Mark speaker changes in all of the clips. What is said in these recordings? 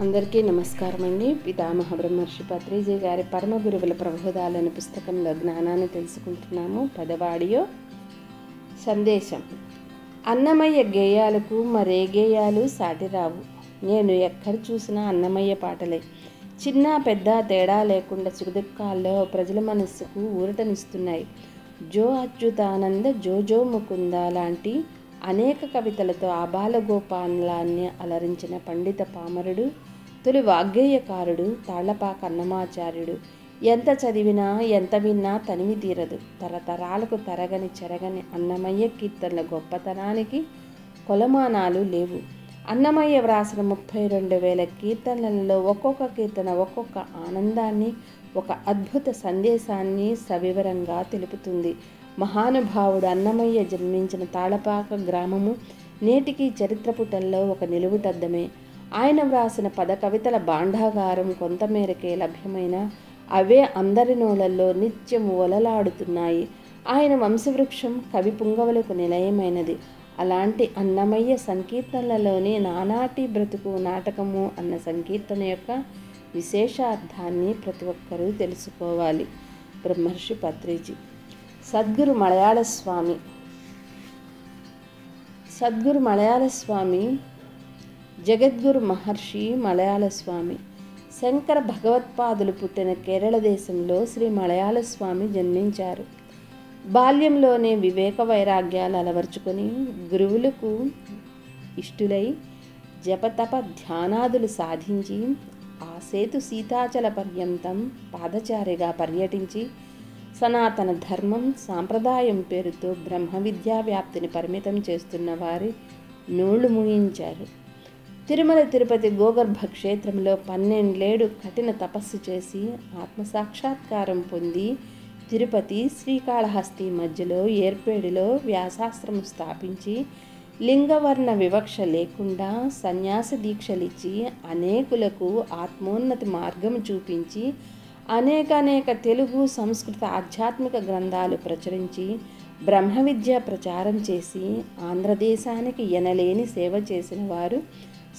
Speaker 1: అందరికీ నమస్కారం అండి. పితామహ బ్రహ్మర్షి పత్రిజీ గారి పరమ గురువుల ప్రబోధాలను పుస్తకంలో జ్ఞానాన్ని తెలుసుకుంటున్నాము. 10వ ఆడియో సందేశం. అన్నమయ్య గేయాలకు మరే గేయాలు సాటిరావు. నేను ఎక్కడ చూసినా అన్నమయ్య పాటలే. చిన్న పెద్ద తేడా లేకుండా సుఖదుఖాల్లో ప్రజల మనస్సుకు ఊరటనిస్తున్నాయి. జో అచ్యుతానంద జో జో ముకుంద లాంటి అనేక కవితలతో ఆబాలగోపాలాన్ని అలరించిన పండిత పామరుడు, తొలి వాగ్గేయకారుడు తాళ్లపాక అన్నమాచార్యుడు. ఎంత చదివినా ఎంత విన్నా తనివి తీరదు. తరతరాలకు తరగని చెరగని అన్నమయ్య కీర్తనల గొప్పతనానికి కొలమానాలు లేవు. అన్నమయ్య వ్రాసిన 32,000 కీర్తనలలో ఒక్కొక్క కీర్తన ఒక్కొక్క ఆనందాన్ని, ఒక అద్భుత సందేశాన్ని సవివరంగా తెలుపుతుంది. మహానుభావుడు అన్నమయ్య జన్మించిన తాళపాక గ్రామము నేటికి చరిత్ర పుటల్లో ఒక నిలువుటద్దమే. ఆయన వ్రాసిన 10 కవితల భాండాగారం కొంతమేరకే లభ్యమైన అవే అందరి నోళ్లలో నిత్యం ఒలలాడుతున్నాయి. ఆయన వంశవృక్షం కవి పుంగవులకు నిలయమైనది. అలాంటి అన్నమయ్య సంకీర్తనలలోని నానాటి బ్రతుకు నాటకము అన్న సంకీర్తన యొక్క విశేష అర్థాన్ని ప్రతి ఒక్కరూ తెలుసుకోవాలి. బ్రహ్మర్షి పత్రిజీ. సద్గురు మలయాళ స్వామి జగద్గురు మహర్షి మలయాళ స్వామి. శంకర భగవత్పాదులు పుట్టిన కేరళ దేశంలో శ్రీ మలయాళ స్వామి జన్మించారు. బాల్యంలోనే వివేక వైరాగ్యాలు అలవర్చుకొని గురువులకు ఇష్టులై జపతప ధ్యానాదులు సాధించి ఆ సేతు సీతాచల పర్యంతం పాదచారిగా పర్యటించి సనాతన ధర్మం సాంప్రదాయం పేరుతో బ్రహ్మ విద్యా వ్యాప్తిని పరిమితం చేస్తున్న వారి నోళ్లు మూయించారు. తిరుమల తిరుపతి గోగర్భ క్షేత్రంలో 12 ఏళ్లు కఠిన తపస్సు చేసి ఆత్మసాక్షాత్కారం పొంది తిరుపతి శ్రీకాళహస్తి మధ్యలో ఏర్పేడులో వ్యాసాశ్రమం స్థాపించి లింగవర్ణ వివక్ష లేకుండా సన్యాస దీక్షలిచ్చి అనేకులకు ఆత్మోన్నతి మార్గం చూపించి అనేక తెలుగు సంస్కృత ఆధ్యాత్మిక గ్రంథాలు ప్రచురించి బ్రహ్మ విద్య ప్రచారం చేసి ఆంధ్రదేశానికి ఎనలేని సేవ చేసిన వారు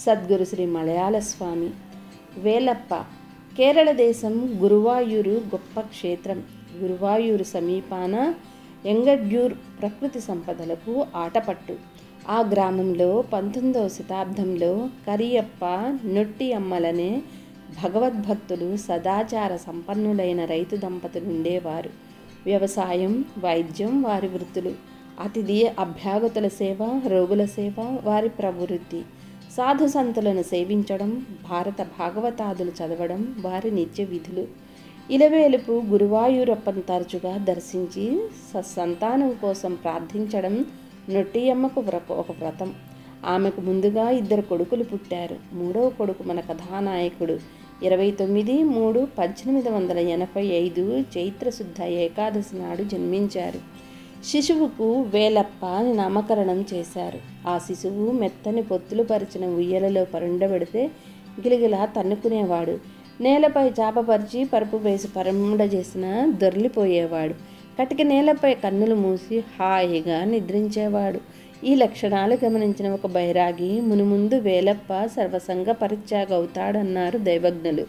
Speaker 1: సద్గురు శ్రీ మలయాళ స్వామి. వేలప్ప. కేరళ దేశం గురువాయూరు గొప్ప క్షేత్రం. గురువాయూరు సమీపాన ఎంగడ్యూర్ ప్రకృతి సంపదలకు ఆటపట్టు. ఆ గ్రామంలో 19వ శతాబ్దంలో కరియప్ప నొట్టి అమ్మలనే భగవద్భక్తులు సదాచార సంపన్నులైన రైతు దంపతులు ఉండేవారు. వ్యవసాయం, వైద్యం వారి వృత్తులు. అతిథి అభ్యాగతుల సేవ, రోగుల సేవ వారి ప్రవృత్తి. సాధు సంతులను సేవించడం, భారత భాగవతాదులు చదవడం వారి నిత్య విధులు. ఇలవేలుపు గురువాయూరప్పను తరచుగా దర్శించి సత్సంతానం కోసం ప్రార్థించడం నొట్టియమ్మకు ఒక వ్రతం. ఆమెకు ముందుగా 2 కొడుకులు పుట్టారు. 3వ కొడుకు మన కథానాయకుడు 29/3/1885 చైత్రశుద్ధ ఏకాదశి నాడు జన్మించారు. శిశువుకు వేలప్ప అని నామకరణం చేశారు. ఆ శిశువు మెత్తని పొత్తులు పరిచిన ఉయ్యలలో పరుండబెడితే గిలిగిలా తన్నుకునేవాడు. నేలపై చాపపరిచి పరుపు వేసి పరముండ చేసిన దొర్లిపోయేవాడు. కటిక నేలపై కన్నులు మూసి హాయిగా నిద్రించేవాడు. ఈ లక్షణాలు గమనించిన ఒక బైరాగి మునుముందు వేలప్ప సర్వసంగ పరిత్యాగవుతాడన్నారు దైవజ్ఞులు.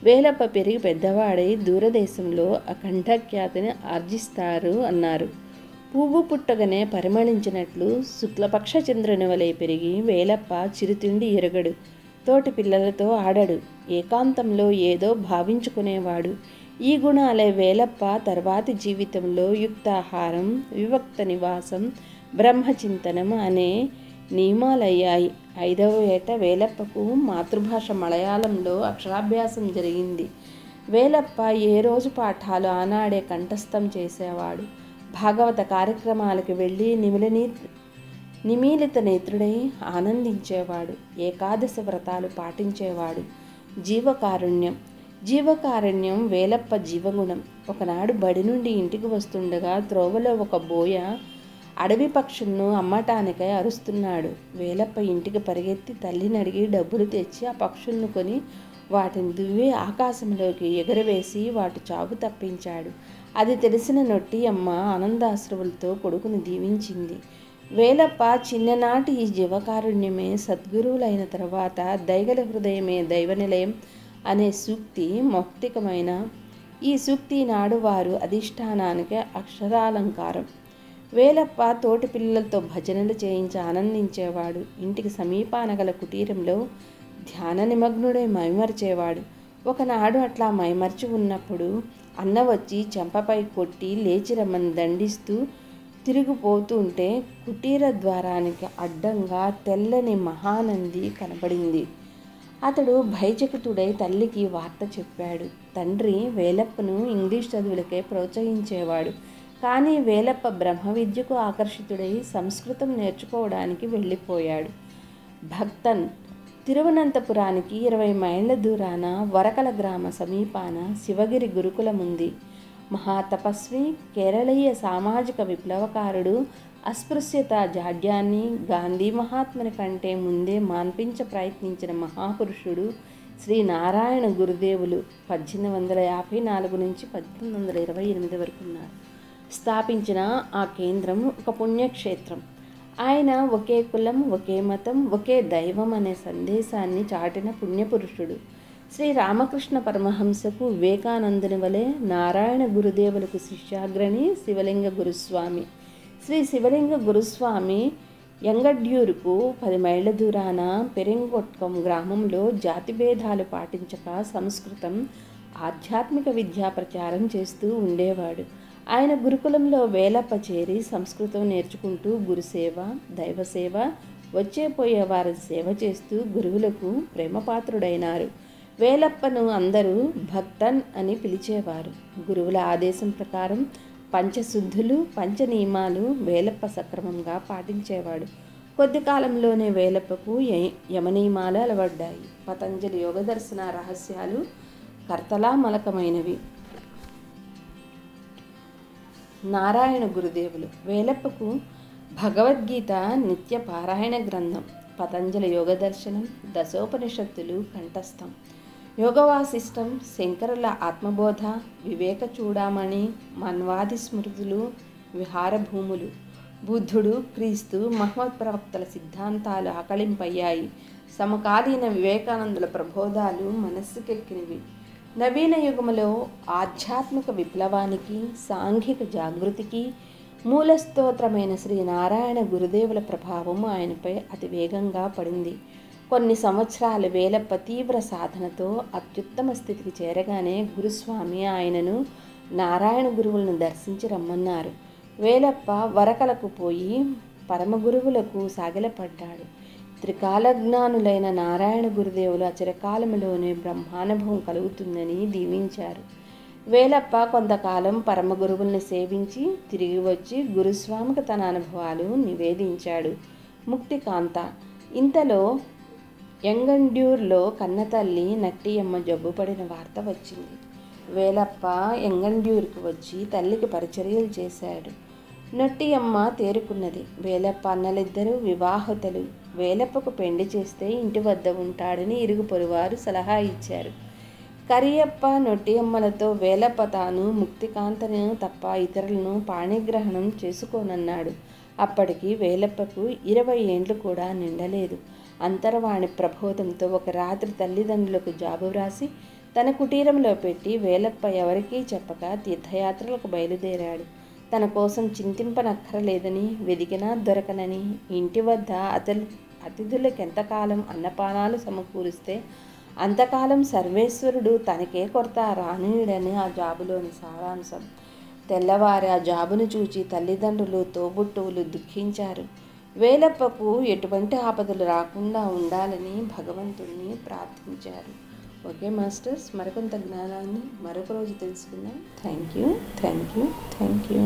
Speaker 1: వేలప్ప పెరిగి పెద్దవాడై దూరదేశంలో అఖండ ఖ్యాతిని ఆర్జిస్తారు అన్నారు. పువ్వు పుట్టగానే పరిమళించినట్లు శుక్లపక్ష చంద్రుని వలె పెరిగి వేలప్ప చిరుతిండి ఎరగడు. తోటి పిల్లలతో ఆడడు. ఏకాంతంలో ఏదో భావించుకునేవాడు. ఈ గుణాలే వేలప్ప తర్వాతి జీవితంలో యుక్తాహారం, వివక్త నివాసం, బ్రహ్మచింతనం అనే నియమాలయ్యాయి. 5వ ఏట వేలప్పకు మాతృభాష మలయాళంలో అక్షరాభ్యాసం జరిగింది. వేలప్ప ఏ రోజు పాఠాలు ఆనాడే కంఠస్థం చేసేవాడు. భాగవత కార్యక్రమాలకు వెళ్ళి నిమీలిత నేత్రుడై ఆనందించేవాడు. ఏకాదశి వ్రతాలు పాటించేవాడు. జీవకారుణ్యం వేలప్ప జీవగుణం. ఒకనాడు బడి నుండి ఇంటికి వస్తుండగా త్రోవలో ఒక బోయ అడవి పక్షులను అమ్మటానికై అరుస్తున్నాడు. వేలప్ప ఇంటికి పరిగెత్తి తల్లిని అడిగి డబ్బులు తెచ్చి ఆ పక్షులను కొని వాటిని దువ్వి ఆకాశంలోకి ఎగరవేసి వాటి చావు తప్పించాడు. అది తెలిసిన నొట్టి అమ్మ ఆనందాశ్రువులతో కొడుకుని దీవించింది. వేలప్ప చిన్ననాటి ఈ జీవకారుణ్యమే సద్గురువులైన తర్వాత దైగల హృదయమే దైవనిలయం అనే సూక్తి మౌక్తికమైన ఈ సూక్తి నాడు వారు అధిష్టానానికి అక్షరాలంకారం. వేలప్ప తోటి పిల్లలతో భజనలు చేయించి ఆనందించేవాడు. ఇంటికి సమీపాన గల కుటీరంలో ధ్యాన నిమగ్నుడై మైమరిచేవాడు. ఒకనాడు అట్లా మైమర్చి ఉన్నప్పుడు అన్న వచ్చి చెంపపై కొట్టి లేచి రమ్మని దండిస్తూ తిరిగిపోతుంటే కుటీర ద్వారానికి అడ్డంగా తెల్లని మహానంది కనబడింది. అతడు భయచకితుడై తల్లికి వార్త చెప్పాడు. తండ్రి వేలప్పను ఇంగ్లీష్ చదువులకే ప్రోత్సహించేవాడు. కానీ వేలప్ప బ్రహ్మ విద్యకు ఆకర్షితుడై సంస్కృతం నేర్చుకోవడానికి వెళ్ళిపోయాడు. భక్తన్ తిరువనంతపురానికి 20 మైళ్ళ దూరాన వరకల గ్రామ సమీపాన శివగిరి గురుకులం ఉంది. మహాతపస్వి, కేరళీయ సామాజిక విప్లవకారుడు, అస్పృశ్యత జాడ్యాన్ని గాంధీ మహాత్ముని కంటే ముందే మాన్పించ ప్రయత్నించిన మహాపురుషుడు శ్రీ నారాయణ గురుదేవులు 1854 నుంచి 1928 వరకు ఉన్నారు. స్థాపించిన ఆ కేంద్రం ఒక పుణ్యక్షేత్రం. ఆయన ఒకే కులం, ఒకే మతం, ఒకే దైవం అనే సందేశాన్ని చాటిన పుణ్యపురుషుడు. శ్రీ రామకృష్ణ పరమహంసకు వివేకానందుని వలె నారాయణ గురుదేవులకు శిష్యాగ్రణి శివలింగ గురుస్వామి. శ్రీ శివలింగ గురుస్వామి యంగడ్యూరుకు 10 మైళ్ళ దూరాన పెరింగొట్కం గ్రామంలో జాతిభేదాలు పాటించక సంస్కృతం, ఆధ్యాత్మిక విద్యా ప్రచారం చేస్తూ ఉండేవాడు. ఆయన గురుకులంలో వేలప్ప చేరి సంస్కృతం నేర్చుకుంటూ గురుసేవ, దైవసేవ, వచ్చేపోయే వారి సేవ చేస్తూ గురువులకు ప్రేమపాత్రుడైనారు. వేలప్పను అందరూ భక్తన్ అని పిలిచేవారు. గురువుల ఆదేశం ప్రకారం పంచశుద్ధులు, పంచనియమాలు వేలప్ప సక్రమంగా పాటించేవాడు. కొద్ది కాలంలోనే వేలప్పకు యమనియమాలు అలవడ్డాయి. పతంజలి యోగ దర్శన రహస్యాలు కర్తలా మలకమైనవి. నారాయణ గురుదేవులు వేలప్పకు భగవద్గీత నిత్య పారాయణ గ్రంథం, పతంజలి యోగ దర్శనం, దశోపనిషత్తులు కంఠస్థం. యోగవాసిష్టం, శంకరుల ఆత్మబోధ, వివేక చూడామణి, మన్వాది స్మృతులు, విహారభూములు. బుద్ధుడు, క్రీస్తు, మహమ్మద్ ప్రవక్తల సిద్ధాంతాలు ఆకళింపయ్యాయి. సమకాలీన వివేకానందుల ప్రబోధాలు మనస్సుకెక్కినవి. నవీన యుగములో ఆధ్యాత్మిక విప్లవానికి, సాంఘిక జాగృతికి మూలస్తోత్రమైన శ్రీ నారాయణ గురుదేవుల ప్రభావం ఆయనపై అతి వేగంగా పడింది. కొన్ని సంవత్సరాలు వేలప్ప తీవ్ర సాధనతో అత్యుత్తమ స్థితికి చేరగానే గురుస్వామి ఆయనను నారాయణ గురువులను దర్శించి రమ్మన్నారు. వేలప్ప వరకలకు పోయి పరమగురువులకు సాగిలపడ్డాడు. త్రికాలజ్ఞానులైన నారాయణ గురుదేవులు అచిరకాలములోనే బ్రహ్మానుభవం కలుగుతుందని దీవించారు. వేలప్ప కొంతకాలం పరమగురువుల్ని సేవించి తిరిగి వచ్చి గురుస్వామికి తన అనుభవాలు నివేదించాడు. ముక్తికాంత. ఇంతలో యంగండ్యూర్లో కన్నతల్లి నట్టియమ్మ జబ్బుపడిన వార్త వచ్చింది. వేలప్ప యంగండ్యూర్కి వచ్చి తల్లికి పరిచర్యలు చేశాడు. నట్టియమ్మ తేరుకున్నది. వేలప్ప అన్నలిద్దరూ వివాహితులు. వేలప్పకు పెండి చేస్తే ఇంటి వద్ద ఉంటాడని ఇరుగు పొరువారు సలహా ఇచ్చారు. కరియప్ప, నొట్టియమ్మలతో వేలప్ప తాను ముక్తికాంతను తప్ప ఇతరులను పాణిగ్రహణం చేసుకోనన్నాడు. అప్పటికి వేలప్పకు 20 ఏండ్లు కూడా నిండలేదు. అంతర్వాణి ప్రబోధంతో ఒక రాత్రి తల్లిదండ్రులకు జాబు వ్రాసి తన కుటీరంలో పెట్టి వేలప్ప ఎవరికీ చెప్పక తీర్థయాత్రలకు బయలుదేరాడు. తన కోసం చింతింపనక్కరలేదని, వెదికినా దొరకనని, ఇంటి వద్ద అతిథులకెంతకాలం అన్నపానాలు సమకూరిస్తే అంతకాలం సర్వేశ్వరుడు తనకే కొరత రానీయుడని ఆ జాబులోని సారాంశం. తెల్లవారి ఆ జాబును చూచి తల్లిదండ్రులు, తోబుట్టువులు దుఃఖించారు. వేలప్పకు ఎటువంటి ఆపదలు రాకుండా ఉండాలని భగవంతుణ్ణి ప్రార్థించారు. ఓకే మాస్టర్స్, మరికొంత జ్ఞానాన్ని మరొక రోజు తెలుసుకుందాం. Thank you.